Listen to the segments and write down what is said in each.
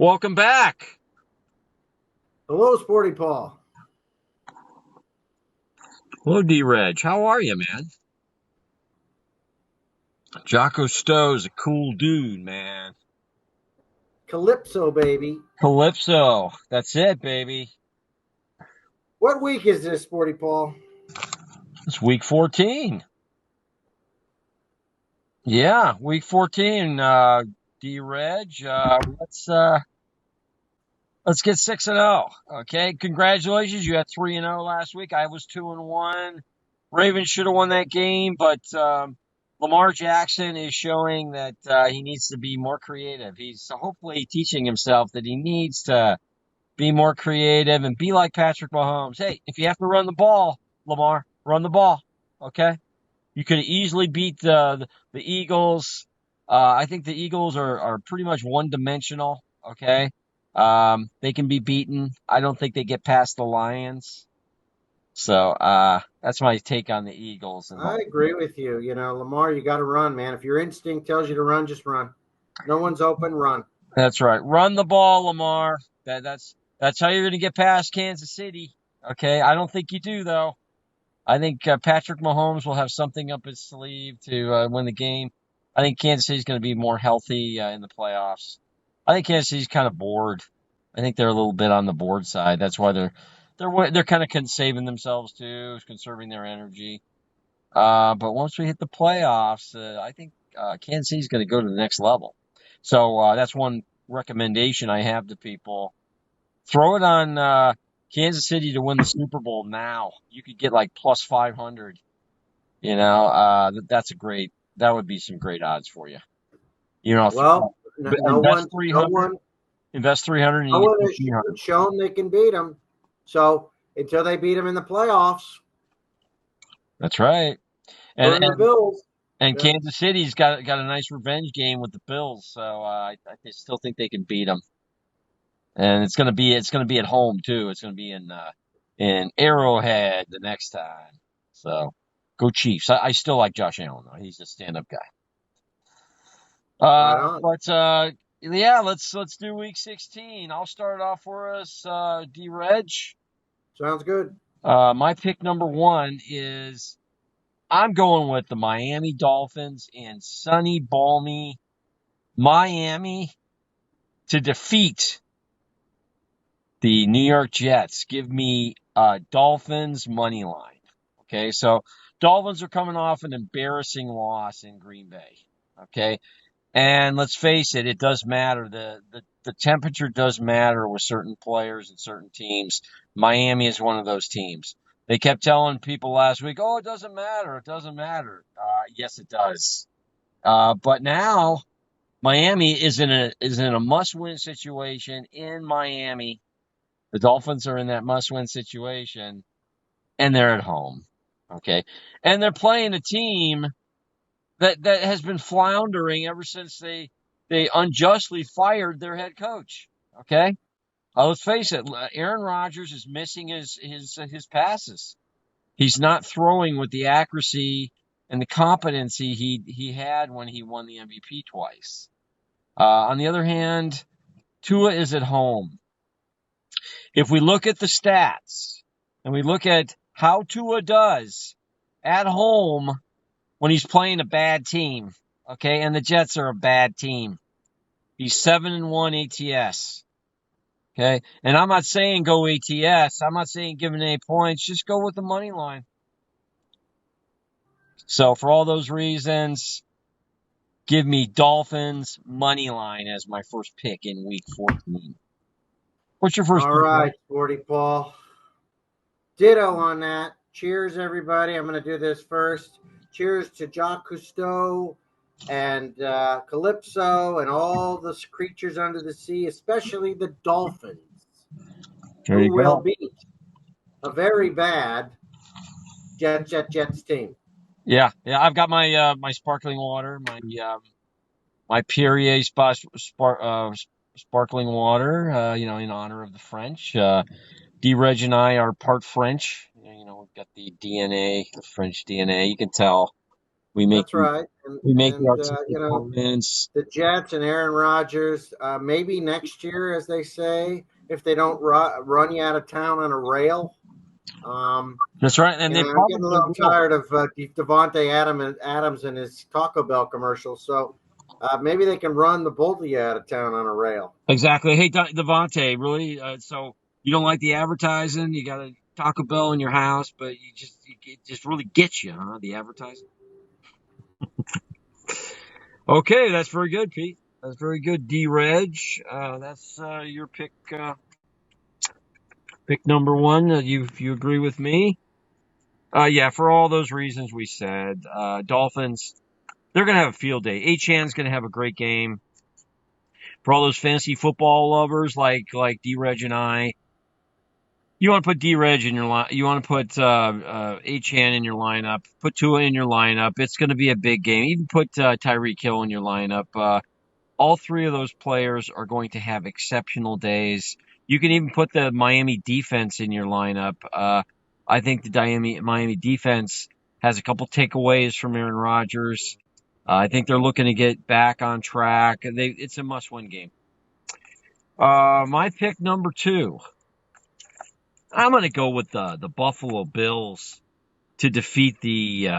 Welcome back. Hello, Sporty Paul. Hello, D-Reg. How are you, man? Jocko Stowe's a cool dude, man. Calypso, baby. Calypso. That's it, baby. What week is this, Sporty Paul? It's week 14. Yeah, week 14. D-Reg. Let's get 6-0. Okay. Congratulations. You had 3-0 last week. I was 2-1. Ravens should have won that game, but Lamar Jackson is showing that he needs to be more creative. He's hopefully teaching himself that he needs to be more creative and be like Patrick Mahomes. Hey, if you have to run the ball, Lamar, run the ball. Okay? You could easily beat the Eagles. I think the Eagles are pretty much one-dimensional. Okay? They can be beaten. I don't think they get past the Lions. So that's my take on the Eagles. And I agree with you. Lamar, you got to run, man. If your instinct tells you to run, just run. No one's open, run. that's right. Run the ball, Lamar. That's how you're going to get past Kansas City. Okay, I don't think you do though. I think Patrick Mahomes will have something up his sleeve to win the game. I think Kansas City's going to be more healthy in the playoffs. I think Kansas City's kind of bored. I think they're a little bit on the bored side. That's why they're kind of saving themselves too, conserving their energy. But once we hit the playoffs, I think Kansas City's going to go to the next level. So that's one recommendation I have to people. Throw it on Kansas City to win the Super Bowl now. You could get like plus 500. That would be some great odds for you. Well, no Invest one, no 300, one, invest 300 and no you one get has 300. shown they can beat them. So until they beat them in the playoffs, That's right. And, burn the and Bills. and Yeah. Kansas City's got a nice revenge game with the Bills, so I still think they can beat them. And it's gonna be at home too. It's gonna be in Arrowhead the next time. So go Chiefs. I still like Josh Allen though. He's a stand-up guy. Right on. But yeah, let's do week 16. I'll start off for us, D-Reg. Sounds good. My pick number one is I'm going with the Miami Dolphins in sunny, balmy Miami to defeat the New York Jets. Give me Dolphins money line. Okay, so Dolphins are coming off an embarrassing loss in Green Bay. Okay, and let's face it, it does matter. The temperature does matter with certain players and certain teams. Miami is one of those teams. They kept telling people last week, "Oh, it doesn't matter. It doesn't matter." Yes, it does. But now Miami is in a must-win situation in Miami. The Dolphins are in that must-win situation, and they're at home. Okay, and they're playing a team that has been floundering ever since they unjustly fired their head coach. Okay, let's face it, Aaron Rodgers is missing his passes. He's not throwing with the accuracy and the competency he had when he won the MVP twice. On the other hand, Tua is at home. If we look at the stats and we look at how Tua does at home when he's playing a bad team, okay, and the Jets are a bad team, he's 7-1 ATS. Okay, and I'm not saying go ATS. I'm not saying give him 8 points. Just go with the money line. So for all those reasons, give me Dolphins money line as my first pick in week 14. What's your first All pick, right, Mike? Sporty Paul. Ditto on that. Cheers, everybody. I'm going to do this first. Cheers to Jacques Cousteau and Calypso and all the creatures under the sea, especially the dolphins, There who you will go. beat a very bad Jets team. Yeah, yeah. I've got my sparkling water, my Perrier sparkling water. In honor of the French. D-Reg and I are part French. We've got the DNA, the French DNA. You can tell We make That's right. And we make the and artistic comments. the Jets and Aaron Rodgers, maybe next year, as they say, if they don't run you out of town on a rail. Um, That's right, and they I'm getting a probably little will. tired of Devontae Adams and his Taco Bell commercials. So maybe they can run the both of you out of town on a rail. Exactly. Hey, Devontae, really? So you don't like the advertising? You got a Taco Bell in your house, but it just really gets you, huh? The advertising. Okay, that's very good, Pete. That's very good, D. Reg. That's your pick number one. You agree with me? Yeah, for all those reasons we said, Dolphins. They're gonna have a field day. Achan's gonna have a great game. For all those fantasy football lovers like D. Reg and I, you want to put D-Reg in your line. You want to put Achan in your lineup. Put Tua in your lineup. It's going to be a big game. Even put Tyreek Hill in your lineup. All three of those players are going to have exceptional days. You can even put the Miami defense in your lineup. I think the Miami defense has a couple takeaways from Aaron Rodgers. I think they're looking to get back on track. It's a must-win game. My pick number two. I'm going to go with the Buffalo Bills to defeat the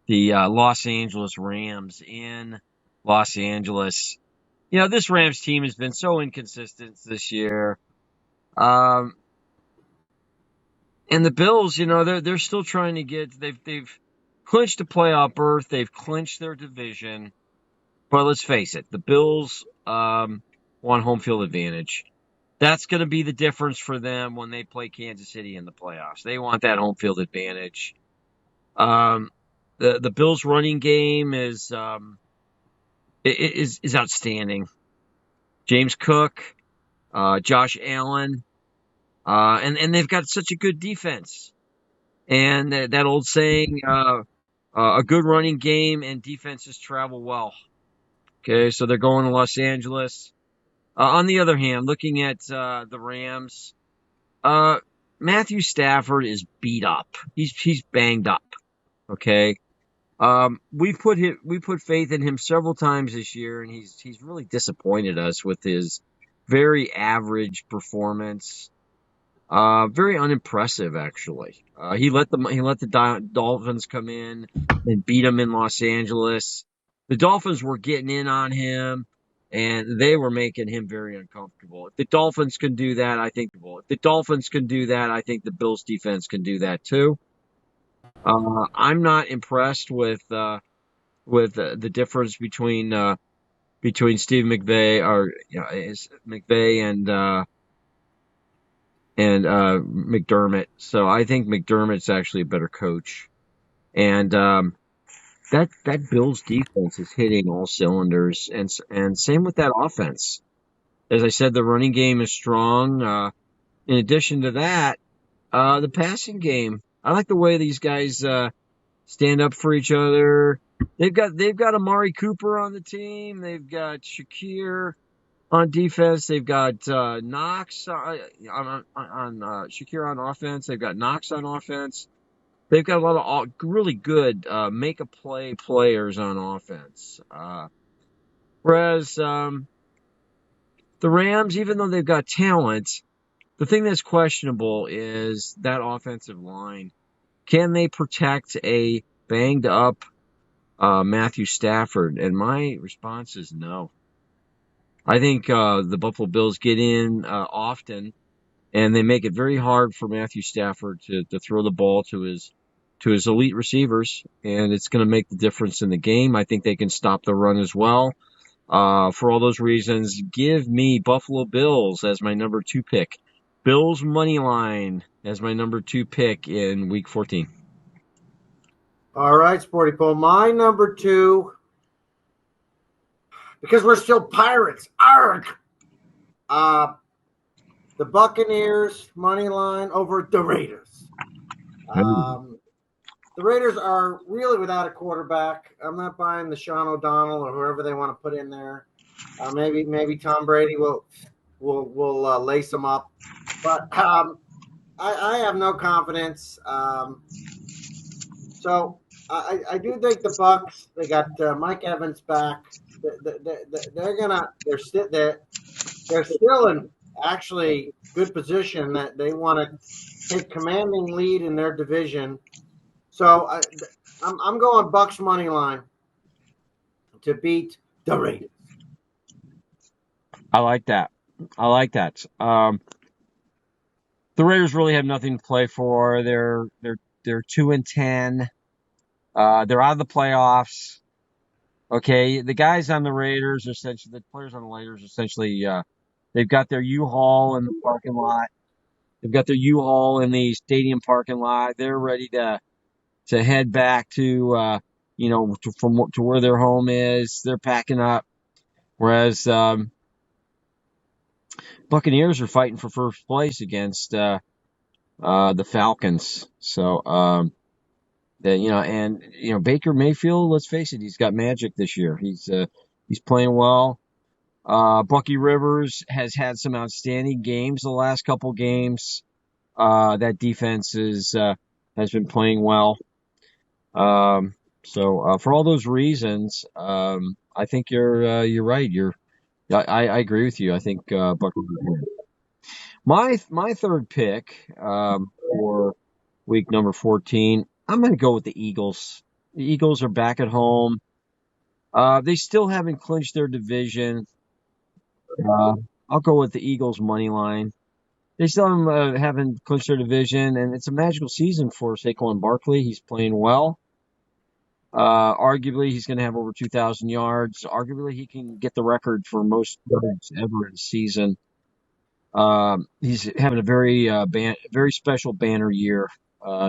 Los Angeles Rams in Los Angeles. You know, this Rams team has been so inconsistent this year. Um, and the Bills, you know, they're still trying to they've clinched a playoff berth, they've clinched their division. But let's face it, the Bills want home field advantage. That's going to be the difference for them when they play Kansas City in the playoffs. They want that home field advantage. The Bills' running game is outstanding. James Cook, Josh Allen, and they've got such a good defense. And that old saying, a good running game and defenses travel well. Okay, so they're going to Los Angeles. On the other hand, looking at the Rams, Matthew Stafford is beat up. He's banged up. Okay. We put faith in him several times this year, and he's really disappointed us with his very average performance. Very unimpressive, actually. He let the Dolphins come in and beat him in Los Angeles. The Dolphins were getting in on him, and they were making him very uncomfortable. If the Dolphins can do that, I think the Bills defense can do that too. I'm not impressed with the difference between Steve McVay or McVay and McDermott. So I think McDermott's actually a better coach. And that Bills defense is hitting all cylinders, and same with that offense. As I said, the running game is strong. In addition to that, the passing game. I like the way these guys stand up for each other. They've got Amari Cooper on the team. They've got Shakir on defense. They've got Knox on Shakir on offense. They've got Knox on offense. They've got a lot of really good make a play players on offense. Whereas the Rams, even though they've got talent, the thing that's questionable is that offensive line. Can they protect a banged up Matthew Stafford? And my response is no. I think the Buffalo Bills get in often, and they make it very hard for Matthew Stafford to throw the ball to his elite receivers, and it's going to make the difference in the game. I think they can stop the run as well. For all those reasons, give me Buffalo Bills as my number 2 pick. Bills money line as my number 2 pick in Week 14. All right, Sporty Paul. My number 2, because we're still pirates. Arg! The Buccaneers money line over the Raiders. The Raiders are really without a quarterback. I'm not buying the Sean O'Donnell or whoever they want to put in there. Maybe Tom Brady will lace them up, but I have no confidence. So I do think the Bucs. They got Mike Evans back. They're still in actually good position that they want to take commanding lead in their division. So I'm going Bucs money line to beat the Raiders. I like that. I like that. The Raiders really have nothing to play for. They're 2-10. They're out of the playoffs. Okay, the guys on the Raiders are essentially the players on the Raiders essentially they've got their U-Haul in the parking lot. They've got their U-Haul in the stadium parking lot. They're ready to head back to to where their home is. They're packing up. Whereas Buccaneers are fighting for first place against the Falcons. So Baker Mayfield. Let's face it, he's got magic this year. He's playing well. Bucky Rivers has had some outstanding games the last couple games. That defense has been playing well. So for all those reasons, I think you're right. I agree with you. I think Bucky. My third pick for week number 14, I'm going to go with the Eagles. The Eagles are back at home. They still haven't clinched their division. I'll go with the Eagles money line. They still haven't clinched their division, and it's a magical season for Saquon Barkley. He's playing well. Arguably, he's going to have over 2,000 yards. Arguably, he can get the record for most yards ever in a season. He's having a very special banner year.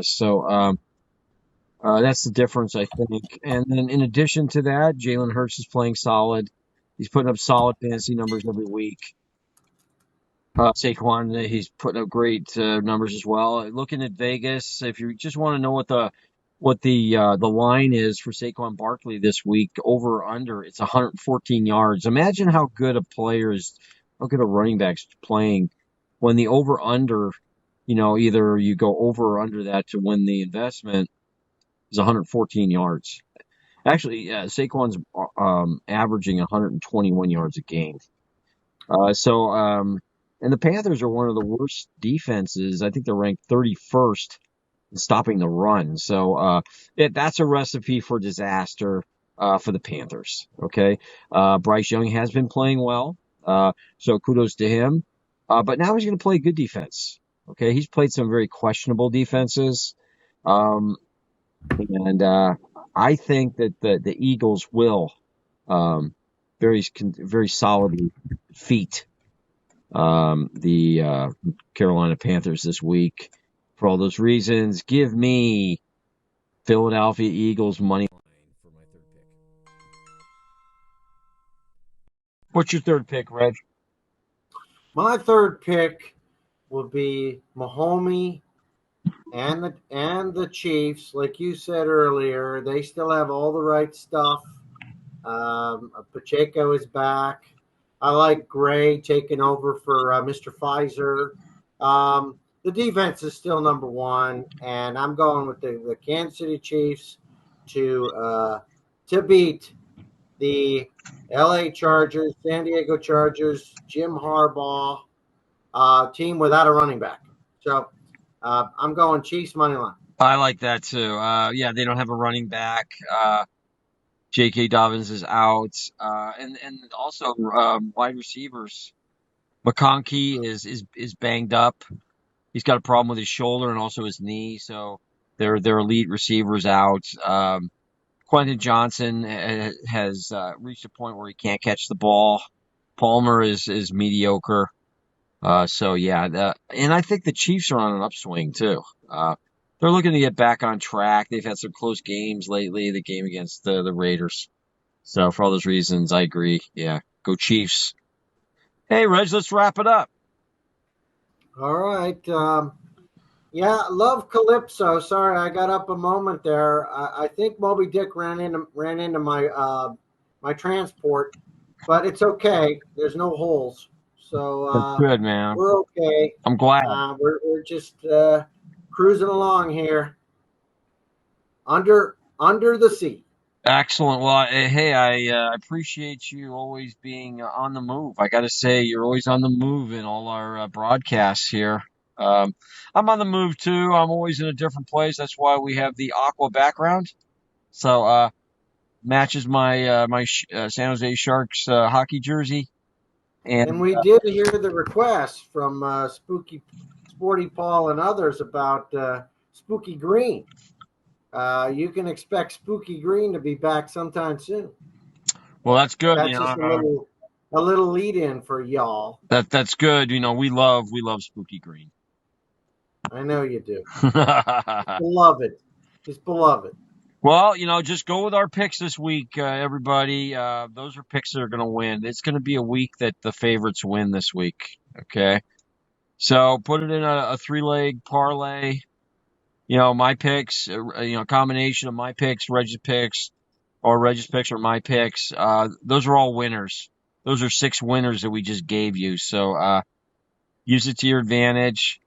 So that's the difference, I think. And then in addition to that, Jalen Hurts is playing solid. He's putting up solid fantasy numbers every week. Saquon, he's putting up great numbers as well. Looking at Vegas, if you just want to know what the line is for Saquon Barkley this week, over or under, it's 114 yards. Imagine how good a running back's playing when the over under, either you go over or under that to win the investment, is 114 yards. Actually, Saquon's averaging 121 yards a game. And the Panthers are one of the worst defenses. I think they're ranked 31st in stopping the run. So that's a recipe for disaster for the Panthers. Okay, Bryce Young has been playing well, so kudos to him. But now he's going to play good defense. Okay, he's played some very questionable defenses, and I think that the Eagles will very solidly defeat the Carolina Panthers this week. For all those reasons, give me Philadelphia Eagles money line for my third pick. What's your third pick, Reg? My third pick will be Mahomes and the Chiefs. Like you said earlier, they still have all the right stuff. Pacheco is back. I like Gray taking over for Mr. Pfizer. The defense is still number one, and I'm going with the Kansas City Chiefs to beat the LA Chargers, San Diego Chargers, Jim Harbaugh team without a running back. So I'm going Chiefs money line. I like that too. Yeah, they don't have a running back. J.K. Dobbins is out, and also wide receivers. McConkey is banged up. He's got a problem with his shoulder and also his knee, so their elite receivers out. Quentin Johnson has reached a point where he can't catch the ball. Palmer is mediocre. So yeah, and I think the Chiefs are on an upswing too. They're looking to get back on track. They've had some close games lately. The game against the Raiders. So for all those reasons, I agree. Yeah, go Chiefs. Hey, Reg, let's wrap it up. All right. Yeah, love Calypso. Sorry, I got up a moment there. I think Moby Dick ran into my my transport, but it's okay. There's no holes, so That's good, man. we're okay. I'm glad. We're just cruising along here. Under under the sea. Excellent. Well, hey, I appreciate you always being on the move. I got to say, you're always on the move in all our broadcasts here. Um, I'm on the move too. I'm always in a different place. That's why we have the aqua background. So matches my San Jose Sharks hockey jersey. And And we did hear the request from Sporty Paul and others about Spooky Green. You can expect Spooky Green to be back sometime soon. well, that's good. That's just a little lead in for y'all. That's good. We love Spooky Green. I know you do. Beloved. Just beloved. Well, just go with our picks this week, everybody. Those are picks that are going to win. It's going to be a week that the favorites win this week. Okay. So put it in a three-leg parlay. My picks, combination of my picks, Reg's picks, or Reg's picks or my picks. Those are all winners. Those are 6 winners that we just gave you. So use it to your advantage.